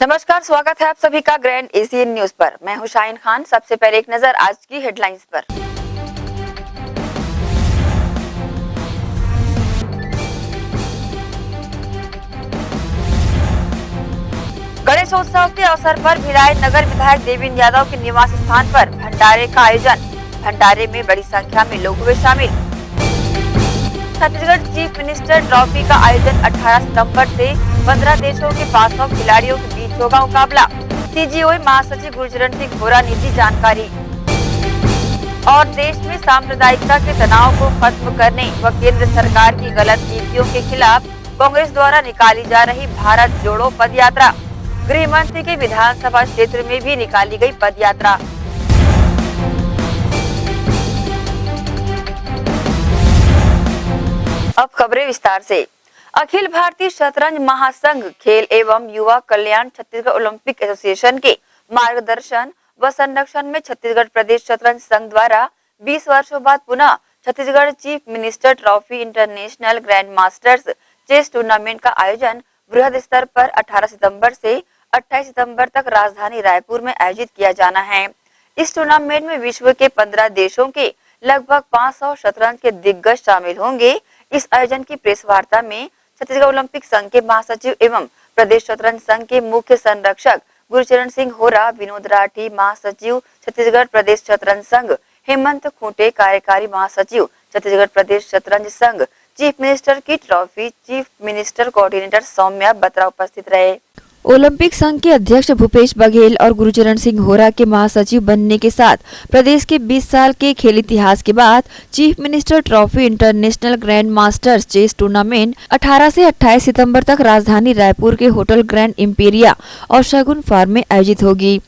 नमस्कार, स्वागत है आप सभी का ग्रैंड एशियन न्यूज पर। मैं हूं शाहीन खान। सबसे पहले एक नजर आज की हेडलाइंस पर। गणेशोत्सव के अवसर पर भिलाई नगर विधायक देवेंद्र यादव के निवास स्थान पर भंडारे का आयोजन। भंडारे में बड़ी संख्या में लोग हुए शामिल। छत्तीसगढ़ चीफ मिनिस्टर ट्रॉफी का आयोजन 18 सितंबर से 15 देशों के 500 खिलाड़ियों के बीच होगा मुकाबला। सीजीओ महासचिव गुरचरण सिंह होरा ने दी जानकारी। और देश में सांप्रदायिकता के तनाव को खत्म करने व केंद्र सरकार की गलत नीतियों के खिलाफ कांग्रेस द्वारा निकाली जा रही भारत जोड़ो पद यात्रा। गृह मंत्री के विधानसभा क्षेत्र में भी निकाली गई पद यात्रा। अब खबरें विस्तार से। अखिल भारतीय शतरंज महासंघ खेल एवं युवा कल्याण छत्तीसगढ़ ओलंपिक एसोसिएशन के मार्गदर्शन व संरक्षण में छत्तीसगढ़ प्रदेश शतरंज संघ द्वारा 20 वर्षों बाद पुनः Chhattisgarh chief minister trophy international grand masters chess tournament का आयोजन बृहद स्तर पर 18 सितंबर से 28 सितंबर तक राजधानी रायपुर में आयोजित किया जाना है। इस टूर्नामेंट में विश्व के 15 देशों के लगभग 500 शतरंज के दिग्गज शामिल होंगे। इस आयोजन की प्रेस वार्ता में छत्तीसगढ़ ओलंपिक संघ के महासचिव एवं प्रदेश शतरंज संघ के मुख्य संरक्षक गुरचरण सिंह होरा, विनोद राठी महासचिव छत्तीसगढ़ प्रदेश शतरंज संघ, हेमंत खूंटे कार्यकारी महासचिव छत्तीसगढ़ प्रदेश शतरंज संघ, चीफ मिनिस्टर की trophy chief minister coordinator Saumya Batra उपस्थित रहे। ओलंपिक संघ के अध्यक्ष भूपेश बघेल और गुरचरण सिंह होरा के महासचिव बनने के साथ प्रदेश के 20 साल के खेल इतिहास के बाद chief minister trophy international grand masters chess tournament 18 से 28 सितंबर तक राजधानी रायपुर के होटल ग्रैंड इम्पीरिया और शगुन फार्म में आयोजित होगी।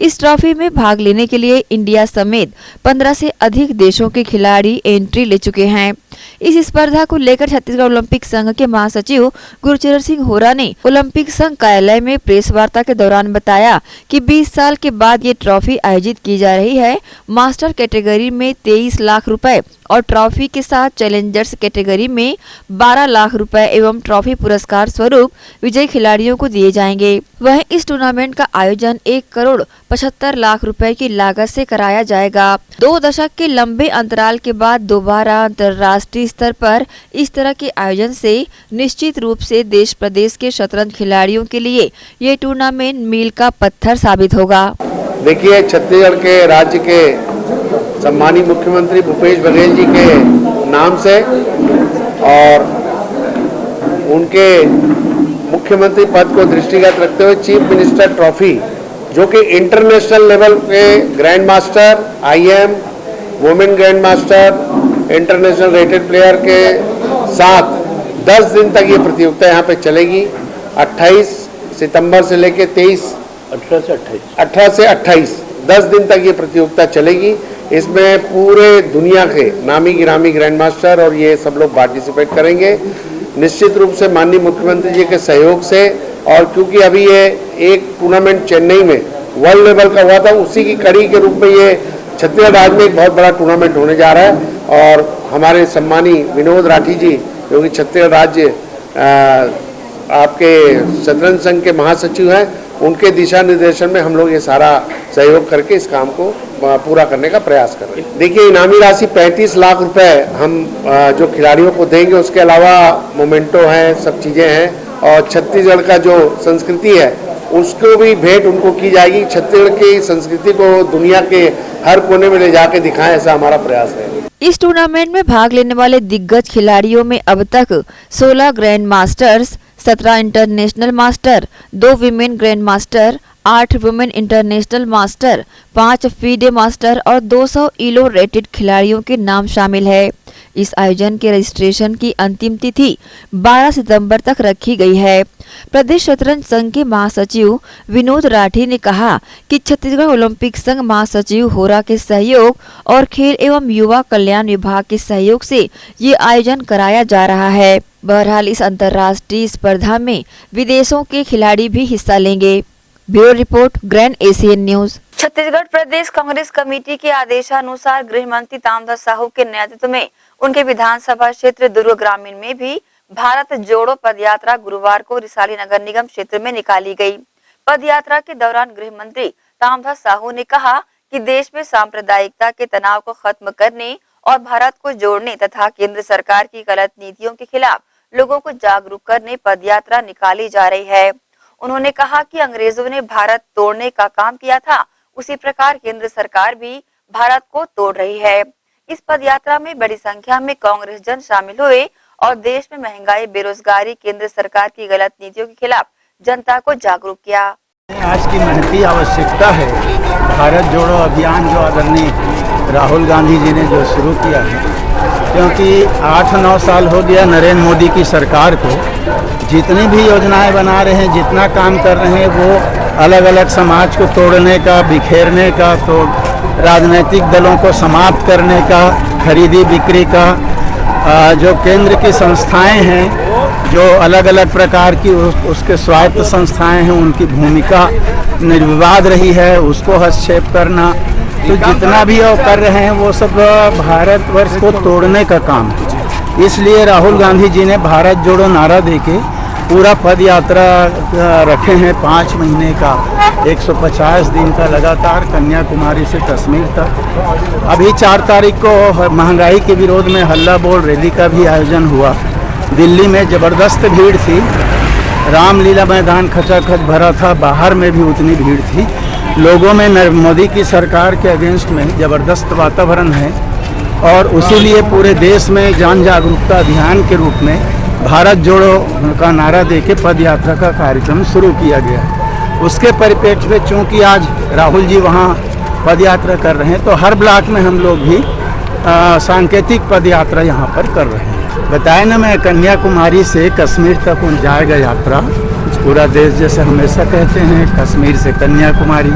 इस ट्रॉफी में भाग लेने के लिए इंडिया समेत 15 से अधिक देशों के खिलाड़ी एंट्री ले चुके हैं। इस स्पर्धा को लेकर छत्तीसगढ़ ओलंपिक संघ के महासचिव गुरचरण सिंह होरा ने ओलंपिक संघ कार्यालय में प्रेस वार्ता के दौरान बताया कि 20 साल के बाद ये ट्रॉफी आयोजित की जा रही है। मास्टर कैटेगरी में 23 लाख रुपए और ट्रॉफी के साथ चैलेंजर्स कैटेगरी में 12 लाख रुपए एवं ट्रॉफी पुरस्कार स्वरूप विजयी खिलाड़ियों को दिए जाएंगे। वहीं इस टूर्नामेंट का आयोजन 1 करोड़ 75 लाख रुपए की लागत से कराया जाएगा। 2 दशक के लंबे अंतराल के बाद दोबारा अंतर्राष्ट्रीय स्तर पर इस तरह के आयोजन से निश्चित रूप से देश प्रदेश के शतरंज खिलाड़ियों के लिए ये टूर्नामेंट मील का पत्थर साबित होगा। देखिए, छत्तीसगढ़ के राज्य के सम्मानित मुख्यमंत्री भूपेश बघेल जी के नाम से और उनके मुख्यमंत्री पद को दृष्टिगत रखते हुए चीफ मिनिस्टर ट्रॉफी, जो कि इंटरनेशनल लेवल पे grand master, IM, women grand master, international rated player के साथ 10 दिन तक ये प्रतियोगिता यहाँ पे चलेगी। 28 सितंबर से लेके 18 से 28 10 दिन तक ये प्रतियोगिता चलेगी। इसमें पूरे दुनिया के नामी गिरामी ग्रैंड मास्टर और ये सब लोग पार्टिसिपेट करेंगे। निश्चित रूप से माननीय मुख्यमंत्री जी के सहयोग से, और क्योंकि अभी ये एक टूर्नामेंट चेन्नई में वर्ल्ड लेवल का हुआ था, उसी की कड़ी के रूप में ये छत्तीसगढ़ राज्य में एक बहुत बड़ा टूर्नामेंट होने जा रहा है। और हमारे सम्मानी विनोद राठी जी, जो कि छत्तीसगढ़ राज्य आपके शतरंज संघ के महासचिव हैं, उनके दिशा निर्देशन में हम लोग ये सारा सहयोग करके इस काम को पूरा करने का प्रयास कर रहे हैं। देखिए, इनामी राशि 35 लाख रुपए हम जो खिलाड़ियों को देंगे, उसके अलावा मोमेंटो हैं, सब चीज़ें हैं, और छत्तीसगढ़ का जो संस्कृति है उसको भी भेंट उनको की जाएगी। छत्तीसगढ़ की संस्कृति को दुनिया के हर कोने में ले जाके दिखाएं, ऐसा हमारा प्रयास है। इस टूर्नामेंट में भाग लेने वाले दिग्गज खिलाड़ियों में अब तक 16 grand masters, 17 international master, 2 women grand master, 8 women international master, 5 FIDE master और 200 इलो रेटेड खिलाड़ियों के नाम शामिल है। इस आयोजन के रजिस्ट्रेशन की अंतिम तिथि 12 सितंबर तक रखी गई है। प्रदेश शतरंज संघ के महासचिव विनोद राठी ने कहा कि छत्तीसगढ़ ओलंपिक संघ महासचिव होरा के सहयोग और खेल एवं युवा कल्याण विभाग के सहयोग से ये आयोजन कराया जा रहा है। बहरहाल इस अंतर्राष्ट्रीय स्पर्धा में विदेशों के खिलाड़ी भी हिस्सा लेंगे। Bureau report, grand Asian news. Chhattisgarh प्रदेश कांग्रेस कमेटी के आदेशानुसार गृह मंत्री ताम्रध्वज साहू के नेतृत्व में उनके विधानसभा क्षेत्र दुर्ग ग्रामीण में भी भारत जोड़ो पदयात्रा गुरुवार को रिसाली नगर निगम क्षेत्र में निकाली गई। पद यात्रा के दौरान गृह मंत्री ताम्रध्वज साहू ने कहा कि देश में सांप्रदायिकता के तनाव को खत्म करने और भारत को जोड़ने तथा केंद्र सरकार की गलत नीतियों के खिलाफ लोगों को जागरूक करने पद यात्रा निकाली जा रही है। उन्होंने कहा कि अंग्रेजों ने भारत तोड़ने का काम किया था, उसी प्रकार केंद्र सरकार भी भारत को तोड़ रही है। इस पद यात्रा में बड़ी संख्या में कांग्रेस जन शामिल हुए और देश में महंगाई, बेरोजगारी, केंद्र सरकार की गलत नीतियों के खिलाफ जनता को जागरूक किया। आज की महती आवश्यकता है भारत जोड़ो अभियान जो आदरणीय राहुल गांधी जी ने जो शुरू किया है, क्योंकि 8-9 साल हो गया नरेंद्र मोदी की सरकार को। जितनी भी योजनाएं बना रहे हैं, जितना काम कर रहे हैं, वो अलग अलग समाज को तोड़ने का, बिखेरने का, तो राजनीतिक दलों को समाप्त करने का, खरीदी बिक्री का। जो केंद्र की संस्थाएं हैं, जो अलग अलग प्रकार की उसके स्वायत्त संस्थाएं हैं, उनकी भूमिका निर्विवाद रही है, उसको हस्तक्षेप करना। तो जितना भी वो कर रहे हैं वो सब भारतवर्ष को तोड़ने का काम है। इसलिए राहुल गांधी जी ने भारत जोड़ो नारा देके पूरा पद यात्रा रखे हैं 5 महीने का, 150 दिन का लगातार कन्याकुमारी से कश्मीर तक। अभी 4 तारीख को महंगाई के विरोध में हल्ला बोल रैली का भी आयोजन हुआ। दिल्ली में ज़बरदस्त भीड़ थी, रामलीला मैदान खचाखच भरा था, बाहर में भी उतनी भीड़ थी। लोगों में मोदी की सरकार के अगेंस्ट में ज़बरदस्त वातावरण है और उसीलिए पूरे देश में जन जागरूकता अभियान के रूप में भारत जोड़ो का नारा देके पद यात्रा का कार्यक्रम शुरू किया गया है। उसके परिप्रेक्ष्य में चूँकि आज राहुल जी वहाँ पद यात्रा कर रहे हैं, तो हर ब्लॉक में हम लोग भी सांकेतिक पद यात्रा यहाँ पर कर रहे हैं। बताया ना मैं, कन्याकुमारी से कश्मीर तक जाएगा यात्रा। पूरा देश जैसे हमेशा कहते हैं कश्मीर से कन्याकुमारी,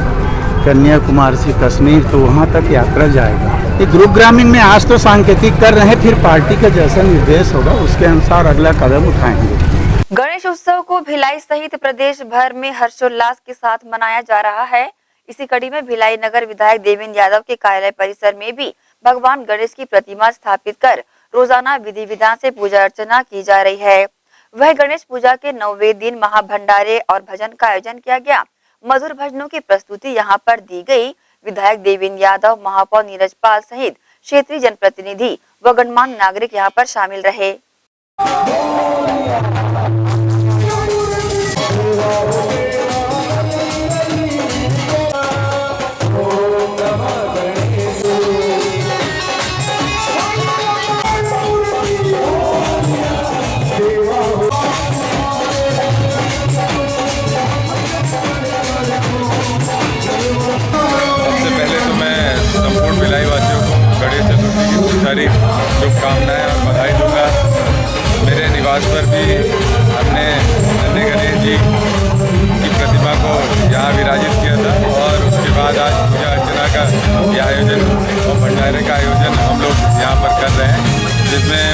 कन्याकुमारी से कश्मीर, तो वहाँ तक यात्रा जाएगा। ये ग्रुप ग्रामीण में आज तो सांकेतिक कर रहे हैं, फिर पार्टी का जैसा निर्देश होगा उसके अनुसार अगला कदम उठाएंगे। गणेश उत्सव को भिलाई सहित प्रदेश भर में हर्षोल्लास के साथ मनाया जा रहा है। इसी कड़ी में भिलाई नगर विधायक देवेंद्र यादव के कार्यालय परिसर में भी भगवान गणेश की प्रतिमा स्थापित कर रोजाना विधि विधान से पूजा अर्चना की जा रही है। वह गणेश पूजा के 9वें दिन महाभंडारे और भजन का आयोजन किया गया। मधुर भजनों की प्रस्तुति यहाँ पर दी गई। विधायक देवेंद्र यादव, महापौर नीरज पाल सहित क्षेत्रीय जनप्रतिनिधि व गणमान्य नागरिक यहाँ पर शामिल रहे। भिलाई वासियों को गणेश चतुर्थी की बहुत सारी शुभकामनाएं और बधाई दूंगा। मेरे निवास पर भी हमने नन्हे गणेश जी की प्रतिमा को यहाँ विराजित किया था और उसके बाद आज पूजा अर्चना का ये आयोजन और भंडारे का आयोजन हम लोग यहाँ पर कर रहे हैं, जिसमें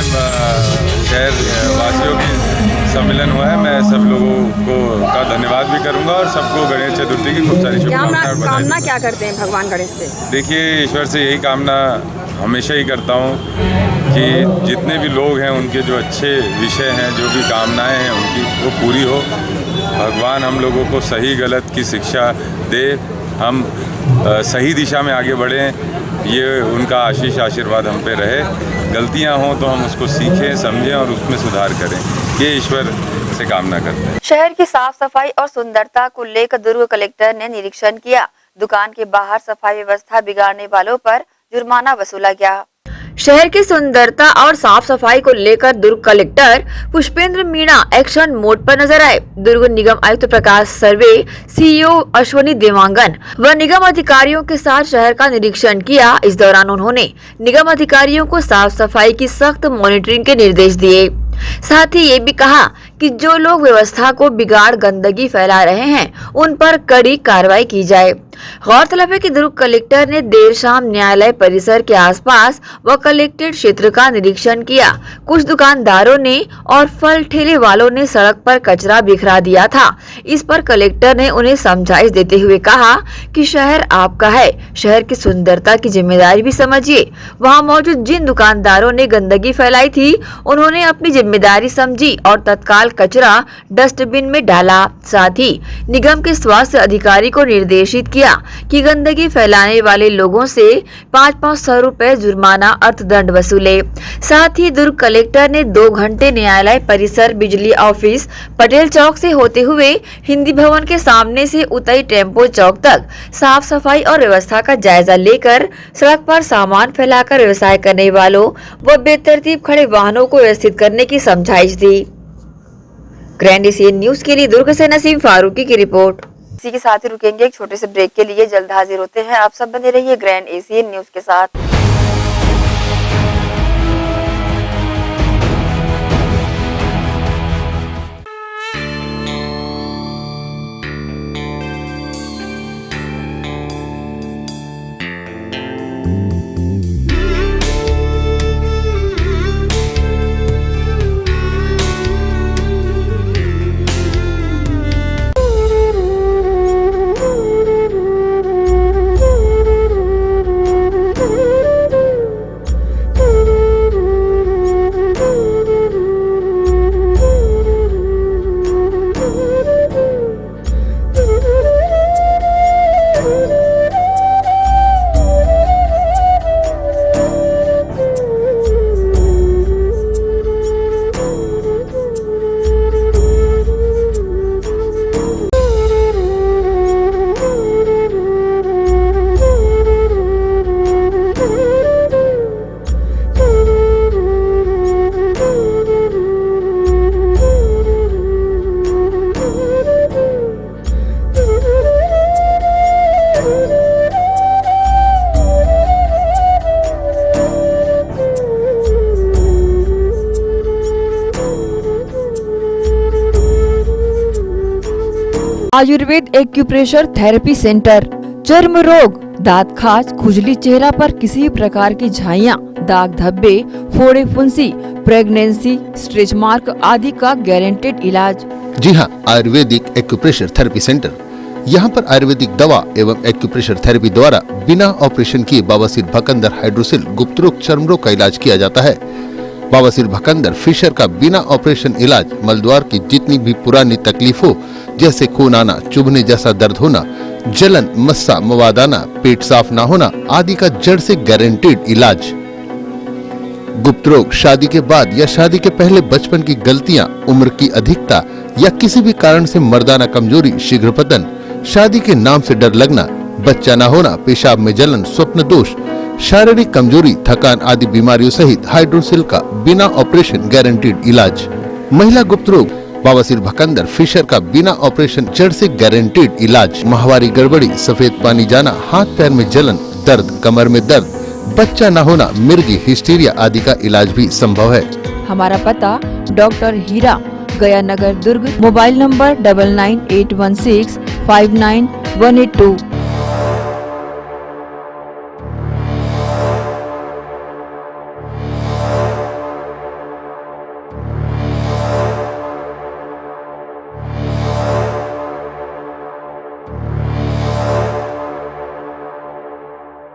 शहर वासियों की सम्मेलन हुआ है। मैं सब लोगों को का धन्यवाद भी करूंगा और सबको गणेश चतुर्थी की खूब सारी शुभकामनाएं। कामना क्या करते हैं भगवान गणेश से? देखिए, ईश्वर से यही कामना हमेशा ही करता हूँ कि जितने भी लोग हैं उनके जो अच्छे विषय हैं, जो भी कामनाएं हैं उनकी, वो पूरी हो। भगवान हम लोगों को सही गलत की शिक्षा दे, हम सही दिशा में आगे बढ़ें, ये उनका आशीष आशीर्वाद हम पे रहे। गलतियां हों तो हम उसको सीखें, समझें और उसमें सुधार करें, ये ईश्वर से कामना करते हैं। शहर की साफ सफाई और सुंदरता को लेकर दुर्ग कलेक्टर ने निरीक्षण किया। दुकान के बाहर सफाई व्यवस्था बिगाड़ने वालों पर जुर्माना वसूला गया। शहर की सुंदरता और साफ सफाई को लेकर Durg collector Pushpendra Meena action mode पर नजर आए। दुर्ग निगम आयुक्त प्रकाश सर्वे, सीईओ अश्वनी देवांगन व निगम अधिकारियों के साथ शहर का निरीक्षण किया। इस दौरान उन्होंने निगम अधिकारियों को साफ सफाई की सख्त मॉनिटरिंग के निर्देश दिए। साथ ही ये भी कहा कि जो लोग व्यवस्था को बिगाड़ गंदगी फैला रहे हैं उन पर कड़ी कार्रवाई की जाए। गौरतलब है कि दुर्ग कलेक्टर ने देर शाम न्यायालय परिसर के आसपास व कलेक्टेड क्षेत्र का निरीक्षण किया। कुछ दुकानदारों ने और फल ठेले वालों ने सड़क पर कचरा बिखरा दिया था। इस पर कलेक्टर ने उन्हें समझाइश देते हुए कहा कि शहर आपका है, शहर की सुंदरता की जिम्मेदारी भी समझिए। वहां मौजूद जिन दुकानदारों ने गंदगी फैलाई थी, उन्होंने अपनी जिम्मेदारी समझी और तत्काल कचरा डस्टबिन में डाला। साथ ही निगम के स्वास्थ्य अधिकारी को निर्देशित किया कि गंदगी फैलाने वाले लोगों से 500 रुपए जुर्माना अर्थदंड वसूले। साथ ही दुर्ग कलेक्टर ने 2 घंटे न्यायालय परिसर, बिजली ऑफिस, पटेल चौक से होते हुए हिंदी भवन के सामने से उतई टेम्पो चौक तक साफ सफाई और व्यवस्था का जायजा लेकर सड़क पर सामान फैलाकर व्यवसाय करने वालों व बेतरतीब खड़े वाहनों को व्यवस्थित करने की समझाइश दी। ग्रैंड एशियन न्यूज के लिए दुर्ग से नसीम फारूकी की रिपोर्ट। इसी के साथ ही रुकेंगे एक छोटे से ब्रेक के लिए, जल्द हाजिर होते हैं। आप सब बने रहिए ग्रैंड एशियन न्यूज के साथ। Ayurveda acupressure therapy centre. चर्म रोग, दांत खाज, खुजली, चेहरा पर किसी प्रकार की झाइयाँ, दाग धब्बे, फोड़े, फुंसी, प्रेगनेंसी, स्ट्रेच मार्क आदि का गारंटेड इलाज। जी हाँ, आयुर्वेदिक एक्यूप्रेशर थेरेपी सेंटर। यहाँ पर आयुर्वेदिक दवा एवं एक्यूप्रेशर थेरेपी द्वारा बिना ऑपरेशन किए बवासीर, भकंदर, हाइड्रोसिल, गुप्त रोग, चर्म रोग का इलाज किया जाता है। बवासीर, भकंदर, फिशर का बिना ऑपरेशन इलाज, मलद्वार की जितनी भी पुरानी तकलीफ हो, जैसे खून आना, चुभने जैसा दर्द होना, जलन, मस्सा, मवाद आना, पेट साफ ना होना आदि का जड़ से गारंटेड इलाज। गुप्त रोग, शादी के बाद या शादी के पहले बचपन की गलतियां, उम्र की अधिकता या किसी भी कारण से मर्दाना कमजोरी, शीघ्र पतन, शादी के नाम से डर लगना, बच्चा न होना, पेशाब में जलन, स्वप्न दोष, शारीरिक कमजोरी, थकान आदि बीमारियों सहित हाइड्रोसिल का बिना ऑपरेशन गारंटीड इलाज। महिला गुप्त रोग, बवासीर, भकंदर, फिशर का बिना ऑपरेशन जड़ से गारंटीड इलाज। माहवारी गड़बड़ी, सफेद पानी जाना, हाथ पैर में जलन, दर्द, कमर में दर्द, बच्चा न होना, मिर्गी, हिस्टीरिया आदि का इलाज भी संभव है। हमारा पता doctor Hira, Gaya Nagar, Durg. Mobile number 9981659182।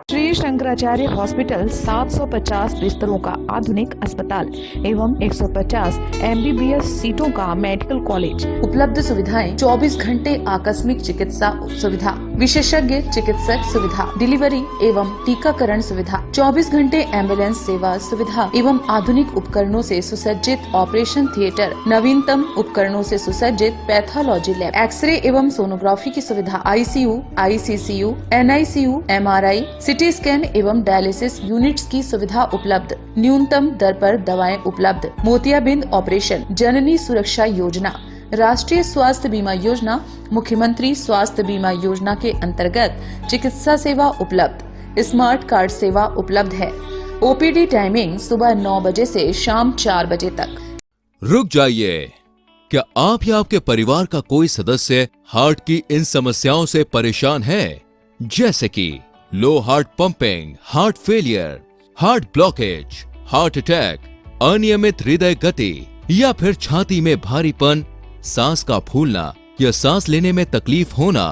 Shri Shankaracharya hospital 750 बिस्तरों का आधुनिक अस्पताल एवं 150 MBBS सीटों का मेडिकल कॉलेज। उपलब्ध सुविधाएं 24 घंटे आकस्मिक चिकित्सा सुविधा, विशेषज्ञ चिकित्सक सुविधा, डिलीवरी एवं टीकाकरण सुविधा, 24 घंटे एम्बुलेंस सेवा सुविधा एवं आधुनिक उपकरणों से सुसज्जित ऑपरेशन थिएटर, नवीनतम उपकरणों से सुसज्जित पैथोलॉजी लैब, एक्सरे एवं सोनोग्राफी की सुविधा, ICU, ICCU, NICU, MRI, CT scan एवं डायलिसिस यूनिट्स की सुविधा उपलब्ध। न्यूनतम दर पर दवाएं उपलब्ध। मोतियाबिंद ऑपरेशन, जननी सुरक्षा योजना, राष्ट्रीय स्वास्थ्य बीमा योजना, मुख्यमंत्री स्वास्थ्य बीमा योजना के अंतर्गत चिकित्सा सेवा उपलब्ध। स्मार्ट कार्ड सेवा उपलब्ध है। OPD टाइमिंग सुबह 9 बजे से शाम 4 बजे तक। रुक जाइए, क्या आप या आपके परिवार का कोई सदस्य हार्ट की इन समस्याओं से परेशान है? जैसे कि low heart pumping, heart failure, heart blockage, heart attack, अनियमित हृदय गति या फिर छाती में भारीपन, सांस का फूलना या सांस लेने में तकलीफ होना,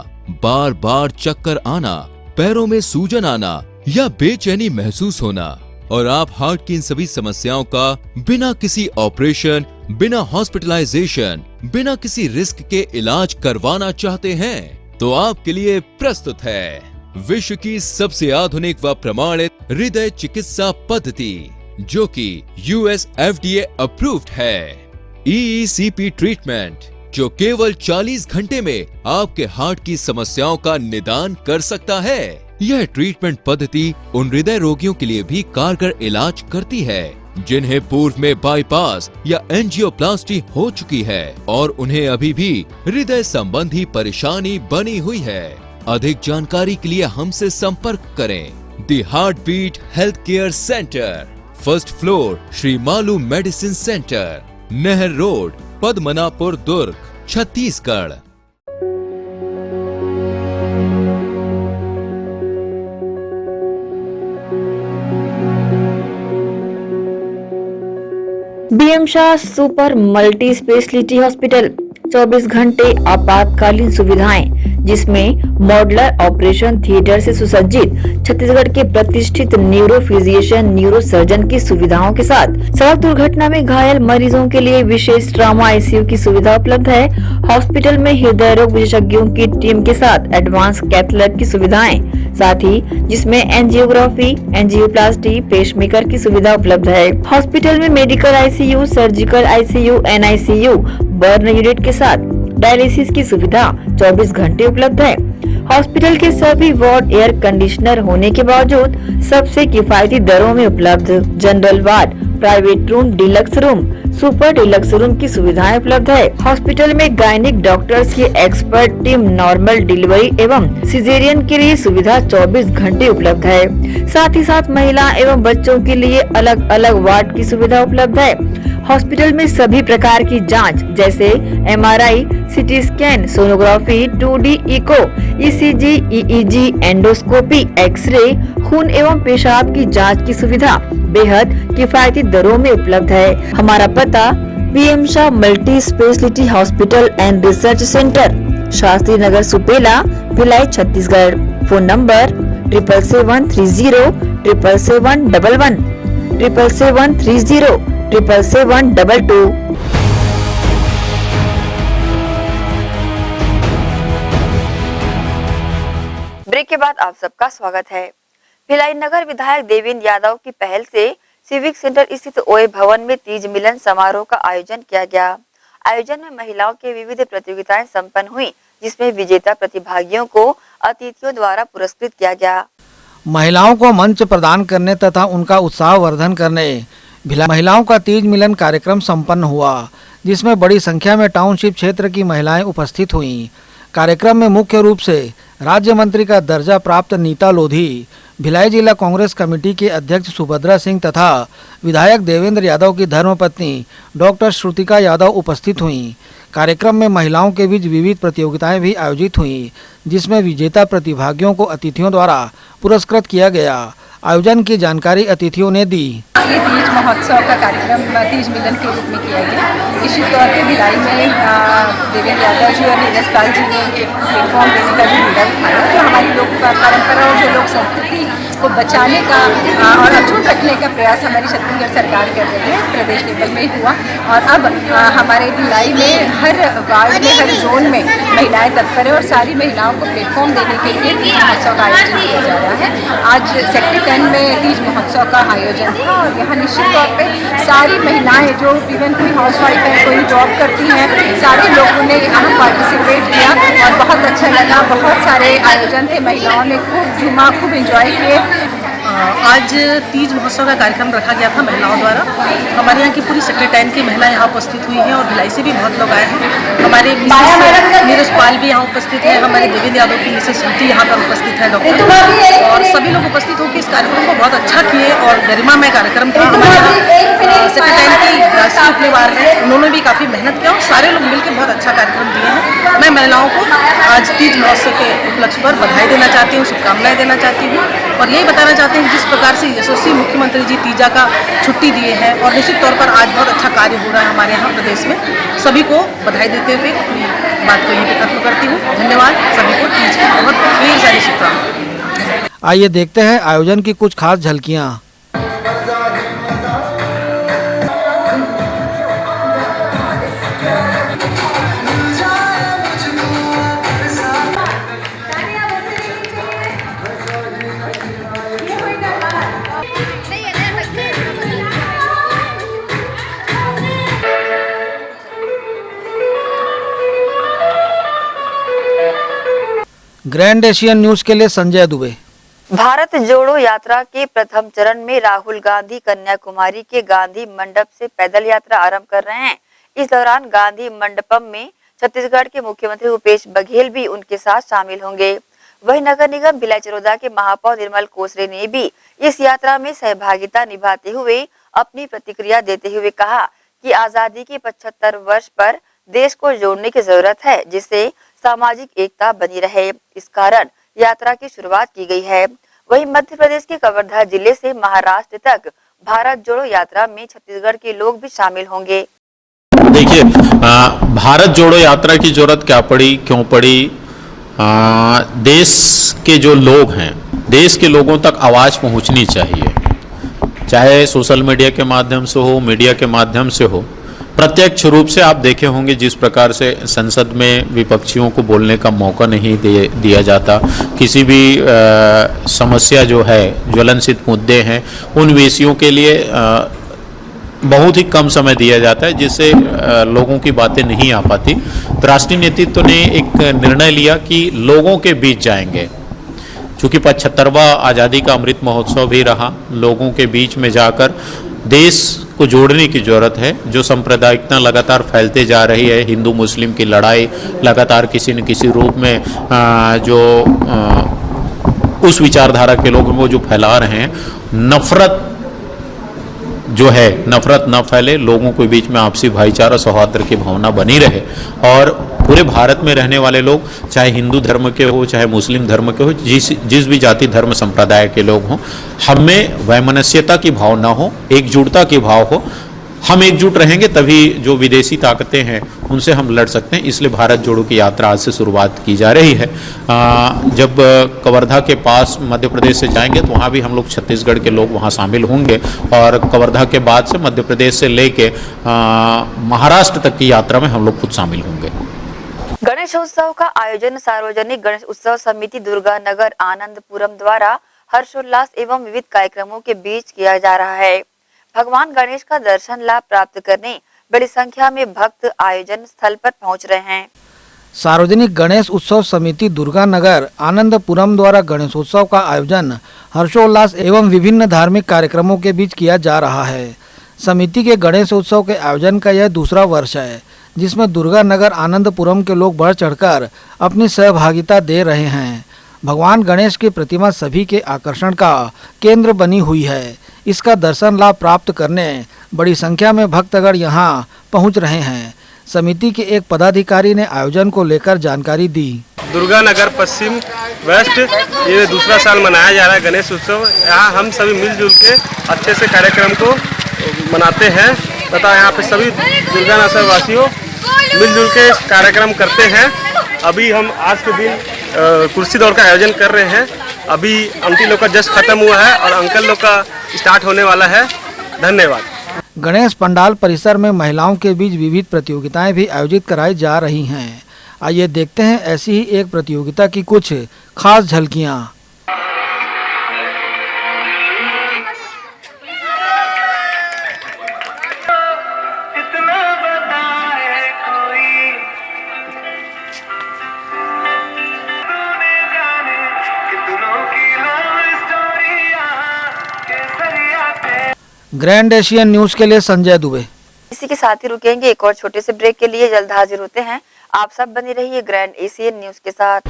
बार बार चक्कर आना, पैरों में सूजन आना या बेचैनी महसूस होना, और आप हार्ट की इन सभी समस्याओं का बिना किसी ऑपरेशन, बिना हॉस्पिटलाइजेशन, बिना किसी रिस्क के इलाज करवाना चाहते हैं, तो आपके लिए प्रस्तुत है विश्व की सबसे आधुनिक व प्रमाणित हृदय चिकित्सा पद्धति, जो कि US FDA अप्रूव्ड है। EECP ट्रीटमेंट, जो केवल 40 घंटे में आपके हार्ट की समस्याओं का निदान कर सकता है। यह ट्रीटमेंट पद्धति उन हृदय रोगियों के लिए भी कारगर इलाज करती है जिन्हें पूर्व में बाईपास या एंजियोप्लास्टी हो चुकी है और उन्हें अभी भी हृदय संबंधी परेशानी बनी हुई है। अधिक जानकारी के लिए हमसे संपर्क करें। The heart beat health care centre, first floor, Shri Malu medicine centre, Nahar road, Padmanapur, Durg, Chhattisgarh. BM Shah super multi speciality hospital, 24 घंटे आपातकालीन सुविधाएं, जिसमें मॉडुलर ऑपरेशन थिएटर से सुसज्जित छत्तीसगढ़ के प्रतिष्ठित न्यूरो फिजिशियन, न्यूरो सर्जन की सुविधाओं के साथ सड़क दुर्घटना में घायल मरीजों के लिए विशेष ट्रॉमा ICU की सुविधा उपलब्ध है। हॉस्पिटल में हृदय रोग विशेषज्ञों की टीम के साथ एडवांस कैथ लैब की सुविधाएं, साथ ही जिसमें एंजियोग्राफी, एंजियोप्लास्टी, पेसमेकर की सुविधा उपलब्ध है। हॉस्पिटल में medical ICU, surgical ICU, NICU, burn unit के साथ डायलिसिस की सुविधा 24 घंटे उपलब्ध है। हॉस्पिटल के सभी वार्ड एयर कंडीशनर होने के बावजूद सबसे किफायती दरों में उपलब्ध। General ward, private room, deluxe room, super deluxe room की सुविधाएं उपलब्ध है। हॉस्पिटल में गायनिक डॉक्टर्स की एक्सपर्ट टीम नॉर्मल डिलीवरी एवं सिजेरियन के लिए सुविधा 24 घंटे उपलब्ध है। साथ ही साथ महिला एवं बच्चों के लिए अलग अलग वार्ड की सुविधा उपलब्ध है। हॉस्पिटल में सभी प्रकार की जांच जैसे MRI, CT scan, sonography, 2D echo, ECG, EEG, endoscopy, x-ray, खून एवं पेशाब की जांच की सुविधा बेहद किफायती दरों में उपलब्ध है। हमारा पता BM Shah multi speciality hospital and research centre, Shastri Nagar, Supela, Bhilai, Chhattisgarh. Phone number 77730 77711 77730 77722। Break के बाद आप सबका स्वागत है। भिलाई नगर विधायक देवेंद्र यादव की पहल से सिविक सेंटर स्थित ओए भवन में तीज मिलन समारोह का आयोजन किया गया। आयोजन में महिलाओं के विविध प्रतियोगिताएं संपन्न हुई, जिसमें विजेता प्रतिभागियों को अतिथियों द्वारा पुरस्कृत किया गया। महिलाओं को मंच प्रदान करने तथा उनका उत्साह वर्धन करने भिलाई महिलाओं का तीज मिलन कार्यक्रम संपन्न हुआ, जिसमें बड़ी संख्या में टाउनशिप क्षेत्र की महिलाएं उपस्थित हुईं। कार्यक्रम में मुख्य रूप से राज्य मंत्री का दर्जा प्राप्त नीता लोधी, भिलाई जिला कांग्रेस कमेटी के अध्यक्ष सुभद्रा सिंह तथा विधायक देवेंद्र यादव की धर्मपत्नी डॉक्टर श्रुतिका यादव उपस्थित हुईं। कार्यक्रम में महिलाओं के बीच विविध प्रतियोगिताएं भी आयोजित हुईं, जिसमें विजेता प्रतिभागियों को अतिथियों द्वारा पुरस्कृत किया गया। आयोजन की जानकारी अतिथियों ने दी। ये तीज महोत्सव का कार्यक्रम तीज मिलन के रूप में किया गया। निश्चित तौर पे भिलाई में देवेंद्र यादव जी और नीरज पाल जी ने एक प्लेटफॉर्म देने का जो लीडर उठाया, जो हमारी लोक परंपरा और जो लोक संस्कृति को बचाने का और अछूत रखने का प्रयास हमारी छत्तीसगढ़ सरकार कर रही है। प्रदेश लेवल में हुआ और अब हमारे भिलाई में हर वार्ड में, हर जोन में महिलाएं तत्पर है और सारी महिलाओं को प्लेटफॉर्म देने के लिए तीज महोत्सव का आयोजन किया जा रहा है। आज सेक्टर 10 में तीज महोत्सव का आयोजन था और यहाँ निश्चित तौर पे सारी महिलाएं, जो इवन कोई हाउसवाइफ है, कोई जॉब करती हैं, सारे लोगों ने यहाँ पार्टिसिपेट किया और बहुत अच्छा लगा। बहुत सारे आयोजन थे, महिलाओं ने खूब झूमा, खूब एंजॉय किए। आज तीज महोत्सव का कार्यक्रम रखा गया था महिलाओं द्वारा। हमारे यहाँ की पूरी सेक्टर 10 की महिलाएं यहाँ उपस्थित हुई हैं और भिलाई से भी बहुत लोग आए हैं। हमारे नीरज पाल भी यहाँ उपस्थित है, हमारे देवेंद्र यादव की मिसेस श्रुति यहाँ पर उपस्थित है, डॉक्टर, और सभी लोग उपस्थित होकर इस कार्यक्रम को बहुत अच्छा किए और गरिमामय कार्यक्रम था। हमारे यहाँ सेक्टर 10 की काफ़ी उपलेवार है, उन्होंने भी काफ़ी मेहनत किया और सारे लोग मिलकर बहुत अच्छा कार्यक्रम दिए हैं। मैं महिलाओं को आज तीज महोत्सव के उपलक्ष्य पर बधाई देना चाहती हूँ, शुभकामनाएं देना चाहती हूँ और यही बताना चाहती हूँ जिस प्रकार से यशस्वी मुख्यमंत्री जी तीजा का छुट्टी दिए हैं और निश्चित तौर पर आज बहुत अच्छा कार्य हो रहा है हमारे यहाँ प्रदेश में। सभी को बधाई देते हुए अपनी बात को यहीं पर खत्म करती हूँ। धन्यवाद सभी को, तीज की बहुत ढेर सारी शुभकामनाएं। आइए देखते हैं आयोजन की कुछ खास झलकियाँ। ग्रैंड एशियन न्यूज के लिए संजय दुबे। भारत जोड़ो यात्रा के प्रथम चरण में राहुल गांधी कन्याकुमारी के गांधी मंडप से पैदल यात्रा आरंभ कर रहे हैं। इस दौरान गांधी मंडपम में छत्तीसगढ़ के मुख्यमंत्री भूपेश बघेल भी उनके साथ शामिल होंगे। वहीं नगर निगम भिलाई चरोदा के महापौर निर्मल कोसरे ने भी इस यात्रा में सहभागिता निभाते हुए अपनी प्रतिक्रिया देते हुए कहा कि आजादी के 75 वर्ष पर देश को जोड़ने की जरूरत है, जिससे सामाजिक एकता बनी रहे। इस कारण यात्रा की शुरुआत की गई है। वहीं मध्य प्रदेश के कवर्धा जिले से महाराष्ट्र तक भारत जोड़ो यात्रा में छत्तीसगढ़ के लोग भी शामिल होंगे। देखिए, भारत जोड़ो यात्रा की जरूरत क्या पड़ी, क्यों पड़ी? देश के जो लोग हैं, देश के लोगों तक आवाज़ पहुंचनी चाहिए, चाहे सोशल मीडिया के माध्यम से हो, मीडिया के माध्यम से हो। प्रत्यक्ष रूप से आप देखे होंगे जिस प्रकार से संसद में विपक्षियों को बोलने का मौका नहीं दिया जाता, किसी भी समस्या जो है, ज्वलनशील मुद्दे हैं, उन विषयों के लिए बहुत ही कम समय दिया जाता है, जिससे लोगों की बातें नहीं आ पाती। तो राष्ट्रीय नेतृत्व ने एक निर्णय लिया कि लोगों के बीच जाएंगे। चूँकि 75वां आज़ादी का अमृत महोत्सव भी रहा, लोगों के बीच में जाकर देश को जोड़ने की ज़रूरत है। जो सांप्रदायिकता लगातार फैलते जा रही है, हिंदू मुस्लिम की लड़ाई लगातार किसी न किसी रूप में उस विचारधारा के लोग वो जो फैला रहे हैं, नफरत जो है, नफरत न फैले, लोगों के बीच में आपसी भाईचारा सौहार्द की भावना बनी रहे और पूरे भारत में रहने वाले लोग, चाहे हिंदू धर्म के हो, चाहे मुस्लिम धर्म के हो, जिस भी जाति धर्म संप्रदाय के लोग हों, हमें वैमनस्यता की भावना हो, एकजुटता की भाव हो। हम एकजुट रहेंगे तभी जो विदेशी ताकतें हैं उनसे हम लड़ सकते हैं। इसलिए भारत जोड़ो की यात्रा आज से शुरुआत की जा रही है। जब कवर्धा के पास मध्य प्रदेश से जाएंगे तो वहाँ भी हम लोग छत्तीसगढ़ के लोग वहाँ शामिल होंगे और कवर्धा के बाद से मध्य प्रदेश से लेके महाराष्ट्र तक की यात्रा में हम लोग खुद शामिल होंगे। गणेशोत्सव का आयोजन सार्वजनिक गणेश उत्सव समिति दुर्गा नगर आनंदपुरम द्वारा हर्षोल्लास एवं विविध कार्यक्रमों के बीच किया जा रहा है। भगवान गणेश का दर्शन लाभ प्राप्त करने बड़ी संख्या में भक्त आयोजन स्थल पर पहुंच रहे हैं। सार्वजनिक गणेश उत्सव समिति दुर्गा नगर आनंदपुरम द्वारा गणेशोत्सव का आयोजन हर्षोल्लास एवं विभिन्न धार्मिक कार्यक्रमों के बीच किया जा रहा है। समिति के गणेशोत्सव के आयोजन का यह दूसरा वर्ष है, जिसमें दुर्गा नगर आनंदपुरम के लोग बढ़ चढ़कर अपनी सहभागिता दे रहे हैं। भगवान गणेश की प्रतिमा सभी के आकर्षण का केंद्र बनी हुई है। इसका दर्शन लाभ प्राप्त करने बड़ी संख्या में भक्तगण यहां पहुंच रहे हैं। समिति के एक पदाधिकारी ने आयोजन को लेकर जानकारी दी। दुर्गा नगर पश्चिम वेस्ट ये दूसरा साल मनाया जा रहा है गणेश उत्सव। यहाँ हम सभी मिलजुल के अच्छे से कार्यक्रम को मनाते हैं तथा यहाँ पे सभी दुर्गा नगर वासियों मिलजुल के कार्यक्रम करते हैं। अभी हम आज के दिन कुर्सी दौड़ का आयोजन कर रहे हैं। अभी आंटी लोग का जस्ट खत्म हुआ है और अंकल लोग का स्टार्ट होने वाला है। धन्यवाद। गणेश पंडाल परिसर में महिलाओं के बीच विविध प्रतियोगिताएं भी आयोजित कराई जा रही हैं। आइए देखते हैं ऐसी ही एक प्रतियोगिता की कुछ खास झलकियां। ग्रैंड एशियन न्यूज के लिए संजय दुबे। इसी के साथ ही रुकेंगे एक और छोटे से ब्रेक के लिए। जल्द हाजिर होते हैं। आप सब बने रहिए ग्रैंड एशियन न्यूज के साथ।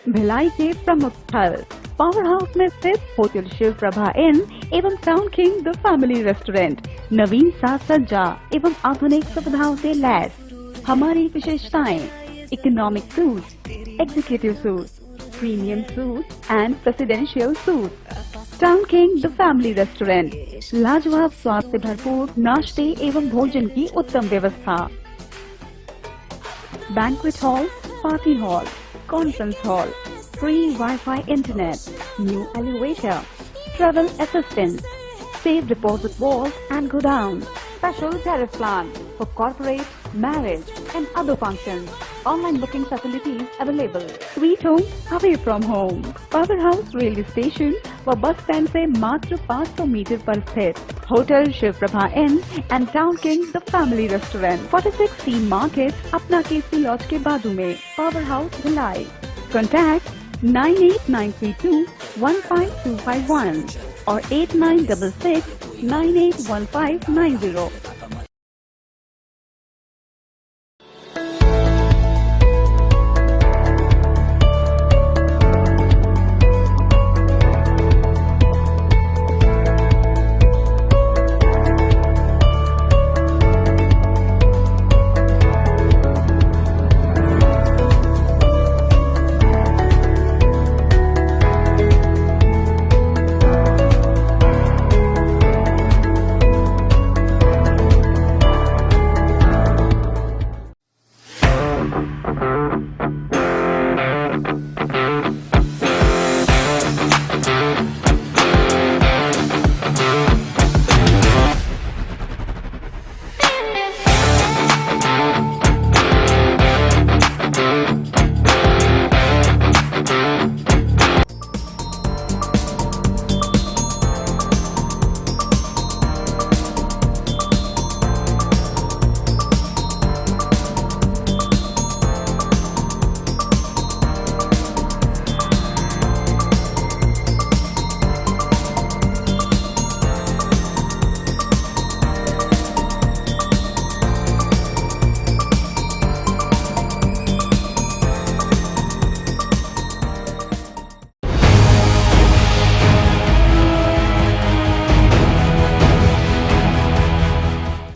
भिलाई के प्रमुख स्थल पावर हाउस में स्थित होटल शिव प्रभा इन एवं Town king the family restaurant नवीन साज सज्जा एवं आधुनिक सुविधाओं से लैस। हमारी विशेषताएं economic suite, executive suite, premium suite and presidential suite. Town king the family restaurant, लाजवाब स्वाद से भरपूर नाश्ते एवं भोजन की उत्तम व्यवस्था। Banquet hall, party hall, conference hall, free Wi-Fi internet, new elevator, travel assistance, safe deposit vault and godown, special tariff plan for corporate, marriage and other functions. Online booking facilities available. Sweet home away from home. Powerhouse railway station व bus stand से मात्र 500 metre पर स्थित hotel Shiv Prabha inn and town king the family restaurant 46 C market अपना KC laws के बाजू में power house Bhilai. Contact 98932 15251 और 8966 981590।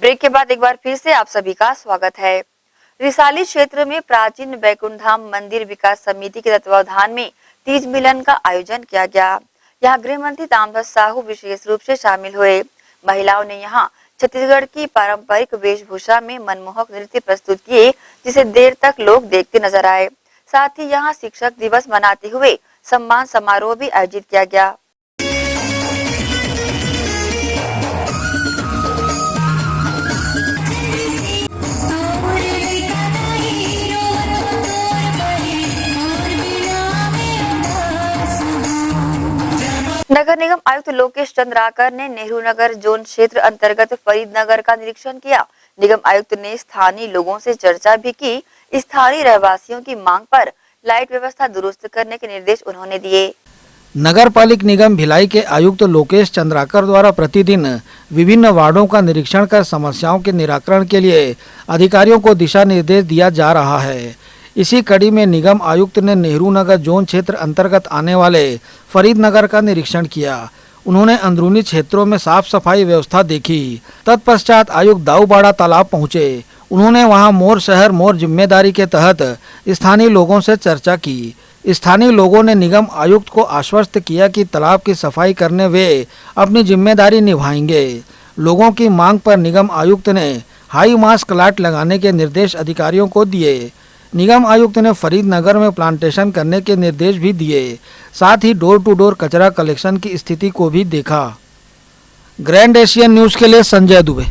ब्रेक के बाद एक बार फिर से आप सभी का स्वागत है। रिसाली क्षेत्र में प्राचीन बैकुंठ धाम मंदिर विकास समिति के तत्वावधान में तीज मिलन का आयोजन किया गया। यहाँ गृह मंत्री ताम्रध्वज साहू विशेष रूप से शामिल हुए। महिलाओं ने यहाँ छत्तीसगढ़ की पारंपरिक वेशभूषा में मनमोहक नृत्य प्रस्तुत किए, जिसे देर तक लोग देखते नजर आए। साथ ही यहाँ शिक्षक दिवस मनाते हुए सम्मान समारोह भी आयोजित किया गया। नगर निगम आयुक्त लोकेश चंद्राकर ने नेहरू नगर जोन क्षेत्र अंतर्गत फरीदनगर का निरीक्षण किया। निगम आयुक्त ने स्थानीय लोगों से चर्चा भी की। स्थानीय रहवासियों की मांग पर लाइट व्यवस्था दुरुस्त करने के निर्देश उन्होंने दिए। नगर पालिक निगम भिलाई के आयुक्त लोकेश चंद्राकर द्वारा प्रतिदिन विभिन्न वार्डों का निरीक्षण कर समस्याओं के निराकरण के लिए अधिकारियों को दिशा निर्देश दिया जा रहा है। इसी कड़ी में निगम आयुक्त ने नेहरू नगर जोन क्षेत्र अंतर्गत आने वाले फरीदनगर का निरीक्षण किया। उन्होंने अंदरूनी क्षेत्रों में साफ सफाई व्यवस्था देखी। तत्पश्चात आयुक्त दाऊबाड़ा तालाब पहुंचे। उन्होंने वहां मोर शहर मोर जिम्मेदारी के तहत स्थानीय लोगों से चर्चा की। स्थानीय लोगों ने निगम आयुक्त को आश्वस्त किया कि तालाब की सफाई करने वे अपनी जिम्मेदारी निभाएंगे। लोगों की मांग पर निगम आयुक्त ने हाई मास्क लाइट लगाने के निर्देश अधिकारियों को दिए। निगम आयुक्त ने फरीदनगर में प्लांटेशन करने के निर्देश भी दिए। साथ ही डोर टू डोर कचरा कलेक्शन की स्थिति को भी देखा। ग्रैंड एशियन न्यूज के लिए संजय दुबे।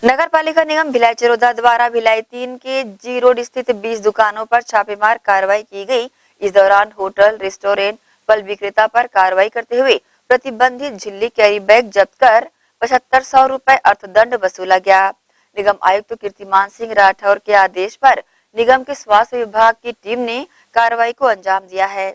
नगर पालिका निगम भिलाई चरोदा द्वारा भिलाई 3 के जी रोड स्थित 20 दुकानों पर छापेमार कार्रवाई की गई। इस दौरान होटल, रेस्टोरेंट, फल विक्रेता पर कार्रवाई करते हुए प्रतिबंधित झिल्ली कैरी बैग जब्त कर 7500 रुपए अर्थदंड वसूला गया। निगम आयुक्त कीर्तिमान सिंह राठौर के आदेश पर निगम के स्वास्थ्य विभाग की टीम ने कार्रवाई को अंजाम दिया है।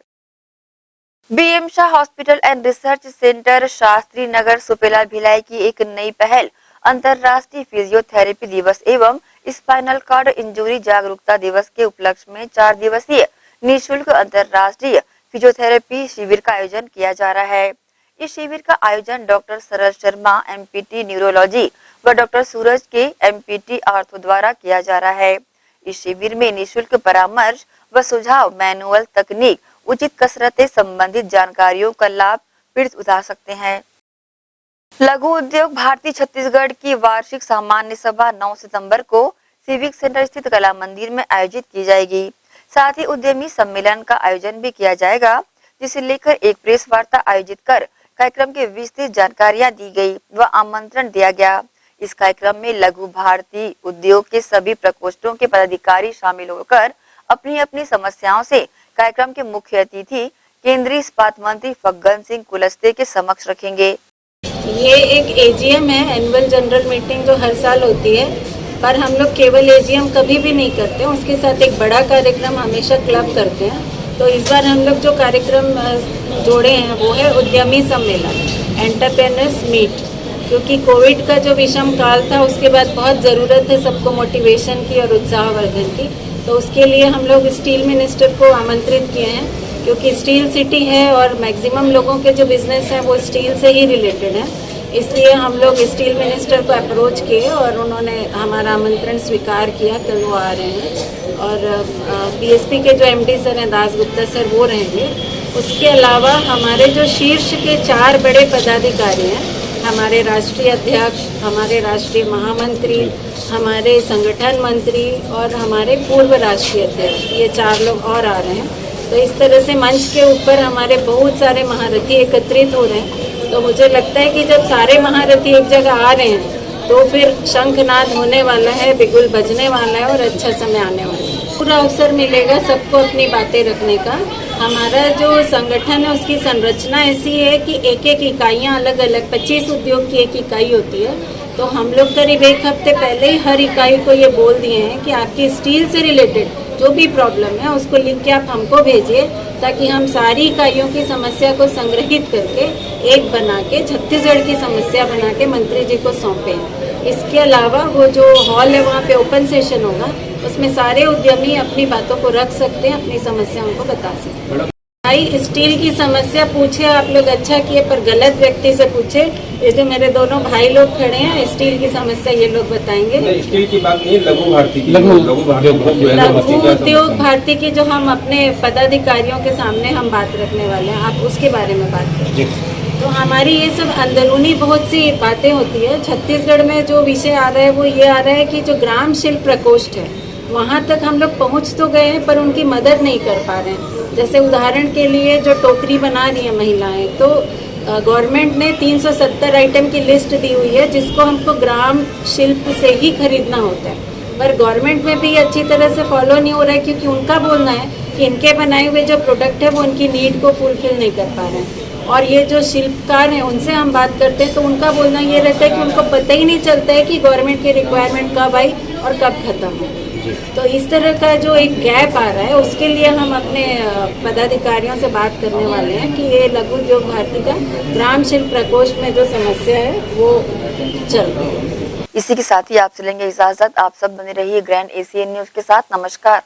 BM Shah hospital and research centre Shastri Nagar Supela Bhilai की एक नई पहल अंतर्राष्ट्रीय फिजियोथेरेपी दिवस एवं स्पाइनल कॉर्ड इंजरी जागरूकता दिवस के उपलक्ष्य में 4 दिवसीय निःशुल्क अंतर्राष्ट्रीय फिजियोथेरेपी शिविर का आयोजन किया जा रहा है। इस शिविर का आयोजन डॉक्टर सरल शर्मा एमपीटी न्यूरोलॉजी व डॉक्टर सूरज के एमपीटी आर्थो द्वारा किया जा रहा है। इस शिविर में निःशुल्क परामर्श व सुझाव, मैनुअल तकनीक, उचित कसरतें संबंधित जानकारियों का लाभ पीड़ित उठा सकते हैं। लघु उद्योग भारती छत्तीसगढ़ की वार्षिक सामान्य सभा 9 सितंबर को सिविक सेंटर स्थित कला मंदिर में आयोजित की जाएगी। साथ ही उद्यमी सम्मेलन का आयोजन भी किया जाएगा, जिसे लेकर एक प्रेस वार्ता आयोजित कर कार्यक्रम की विस्तृत जानकारियां दी गई व आमंत्रण दिया गया। इस कार्यक्रम में लघु भारती उद्योग के सभी प्रकोष्ठों के पदाधिकारी शामिल होकर अपनी अपनी समस्याओं से कार्यक्रम के मुख्य अतिथि केंद्रीय इस्पात मंत्री फग्गन सिंह कुलस्ते के समक्ष रखेंगे। ये एक एजीएम है, एनुअल जनरल मीटिंग जो हर साल होती है, पर हम लोग केवल एजीएम कभी भी नहीं करते हैं, उसके साथ एक बड़ा कार्यक्रम हमेशा क्लब करते हैं। तो इस बार हम लोग जो कार्यक्रम जोड़े हैं वो है उद्यमी सम्मेलन, एंटरप्रेन्योर्स मीट, क्योंकि कोविड का जो विषम काल था उसके बाद बहुत ज़रूरत है सबको मोटिवेशन की और उत्साहवर्धन की। तो उसके लिए हम लोग स्टील मिनिस्टर को आमंत्रित किए हैं, क्योंकि स्टील सिटी है और मैक्सिमम लोगों के जो बिजनेस हैं वो स्टील से ही रिलेटेड है। इसलिए हम लोग स्टील मिनिस्टर को अप्रोच किए और उन्होंने हमारा आमंत्रण स्वीकार किया। कल वो आ रहे हैं और बीएसपी के जो एमडी सर हैं दास गुप्ता सर वो रहेंगे। उसके अलावा हमारे जो शीर्ष के 4 बड़े पदाधिकारी हैं, हमारे राष्ट्रीय अध्यक्ष, हमारे राष्ट्रीय महामंत्री, हमारे संगठन मंत्री और हमारे पूर्व राष्ट्रीय अध्यक्ष, ये 4 लोग और आ रहे हैं। तो इस तरह से मंच के ऊपर हमारे बहुत सारे महारथी एकत्रित हो रहे हैं। तो मुझे लगता है कि जब सारे महारथी एक जगह आ रहे हैं तो फिर शंखनाद होने वाला है, बिगुल बजने वाला है और अच्छा समय आने वाला है। पूरा अवसर मिलेगा सबको अपनी बातें रखने का। हमारा जो संगठन है उसकी संरचना ऐसी है कि एक एक इकाइयाँ अलग अलग, 25 उद्योग की एक इकाई होती है। तो हम लोग करीब 1 हफ्ते पहले ही हर इकाई को ये बोल दिए हैं कि आपकी स्टील से रिलेटेड जो भी प्रॉब्लम है उसको लिख के आप हमको भेजिए, ताकि हम सारी इकाइयों की समस्या को संग्रहित करके एक बना के छत्तीसगढ़ की समस्या बना के मंत्री जी को सौंपें। इसके अलावा वो जो हॉल है वहाँ पे ओपन सेशन होगा, उसमें सारे उद्यमी अपनी बातों को रख सकते हैं, अपनी समस्या उनको बता सकते हैं। भाई स्टील की समस्या पूछे आप लोग, अच्छा किए, पर गलत व्यक्ति से पूछे। ये जो मेरे दोनों भाई लोग खड़े हैं, स्टील की समस्या ये लोग बताएंगे। स्टील की बात नहीं, लघु भारती की, लघु उद्योग भारती की जो हम अपने पदाधिकारियों के सामने हम बात रखने वाले हैं, आप उसके बारे में बात करें। तो हमारी ये सब अंदरूनी बहुत सी बातें होती है। छत्तीसगढ़ में जो विषय आ रहा है वो ये आ रहा है कि जो ग्राम शिल्प प्रकोष्ठ है वहाँ तक हम लोग पहुँच तो गए हैं, पर उनकी मदद नहीं कर पा रहे हैं। जैसे उदाहरण के लिए जो टोकरी बना रही है महिलाएं, तो गवर्नमेंट ने 370 आइटम की लिस्ट दी हुई है जिसको हमको ग्राम शिल्प से ही खरीदना होता है, पर गवर्नमेंट में भी अच्छी तरह से फॉलो नहीं हो रहा है, क्योंकि उनका बोलना है कि इनके बनाए हुए जो प्रोडक्ट है वो उनकी नीड को फुलफिल नहीं कर पा रहे हैं। और ये जो शिल्पकार हैं उनसे हम बात करते हैं तो उनका बोलना ये रहता है कि उनको पता ही नहीं चलता है कि गवर्नमेंट की रिक्वायरमेंट कब आई और कब खत्म हो। तो इस तरह का जो एक गैप आ रहा है उसके लिए हम अपने पदाधिकारियों से बात करने वाले हैं कि ये लघु उद्योग भारती का ग्राम शिल्प प्रकोष्ठ में जो समस्या है वो चल रही है। इसी के साथ ही आपसे लेंगे इजाजत। आप सब बने रहिए ग्रैंड एशियन न्यूज के साथ। नमस्कार।